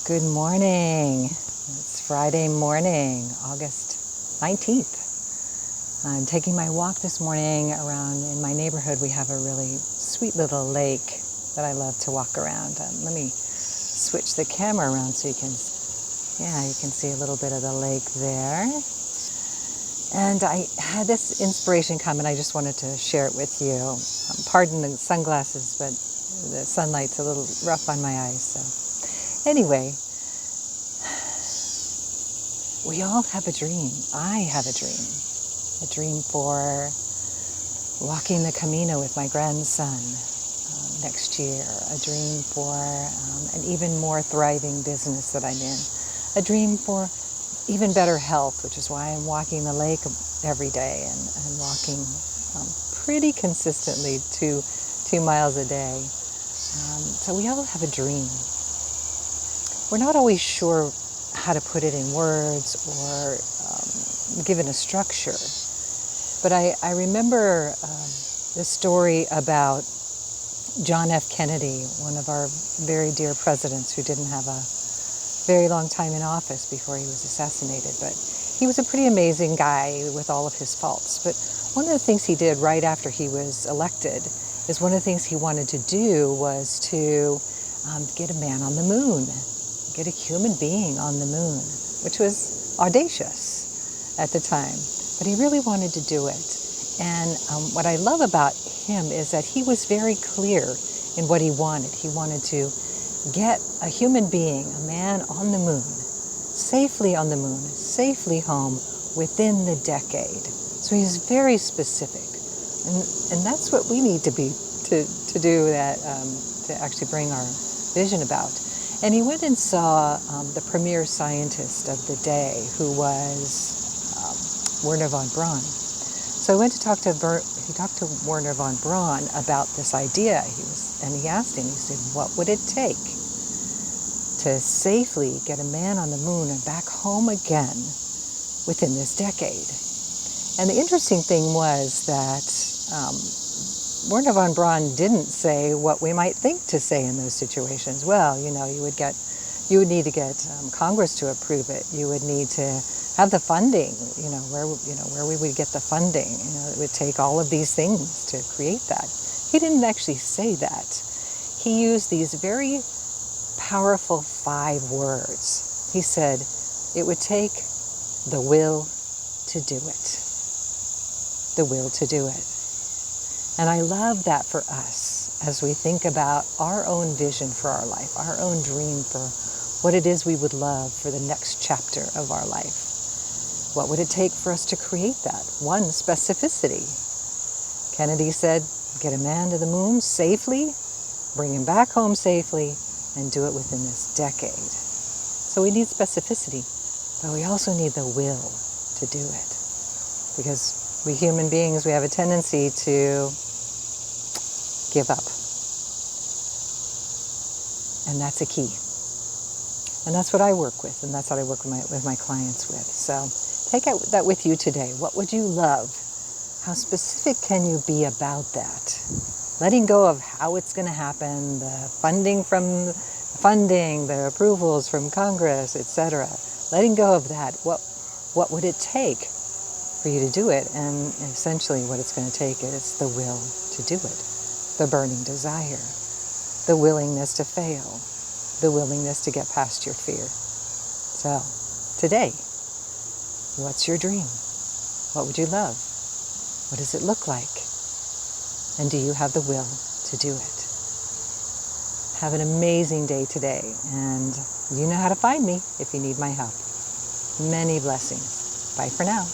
Good morning. It's Friday morning, August 19th. I'm taking my walk this morning around in my neighborhood. We have a really sweet little lake that I love to walk around. Let me switch the camera around so you can see a little bit of the lake there. And I had this inspiration come and I just wanted to share it with you. Pardon the sunglasses, but the sunlight's a little rough on my eyes. So anyway, we all have a dream. I have a dream for walking the Camino with my grandson next year, a dream for an even more thriving business that I'm in, a dream for even better health, which is why I'm walking the lake every day and walking pretty consistently 2 miles a day. So we all have a dream. We're not always sure how to put it in words or give it a structure. But I remember the story about John F. Kennedy, one of our very dear presidents who didn't have a very long time in office before he was assassinated. But he was a pretty amazing guy with all of his faults. But one of the things he did right after he was elected is one of the things he wanted to do was to get a man on the moon, get a human being on the moon, which was audacious at the time. But he really wanted to do it. And what I love about him is that he was very clear in what he wanted. He wanted to get a human being, a man on the moon, safely on the moon, safely home within the decade. So he's very specific. And that's what we need to be, to do that, to actually bring our vision about. And he went and saw the premier scientist of the day, who was Werner von Braun. So I went to talk to Werner von Braun about this idea. He asked him, he said, what would it take to safely get a man on the moon and back home again within this decade? And the interesting thing was that Werner von Braun didn't say what we might think to say in those situations. Well, you would need to get Congress to approve it. You would need to have the funding, where we would get the funding. It would take all of these things to create that. He didn't actually say that. He used these very powerful 5 words. He said, it would take the will to do it. The will to do it. And I love that for us as we think about our own vision for our life, our own dream for what it is we would love for the next chapter of our life. What would it take for us to create that? 1, specificity. Kennedy said, get a man to the moon safely, bring him back home safely, and do it within this decade. So we need specificity, but we also need the will to do it. Because we human beings, we have a tendency to give up. And that's a key. And that's what I work with, and that's what I work with my clients with. So take that with you today. What would you love? How specific can you be about that? Letting go of how it's going to happen, the funding, the approvals from Congress, etc. Letting go of that. What would it take for you to do it? And essentially what it's going to take is the will to do it, the burning desire, the willingness to fail, the willingness to get past your fear. So today, what's your dream? What would you love? What does it look like? And do you have the will to do it? Have an amazing day today, and you know how to find me if you need my help. Many blessings. Bye for now.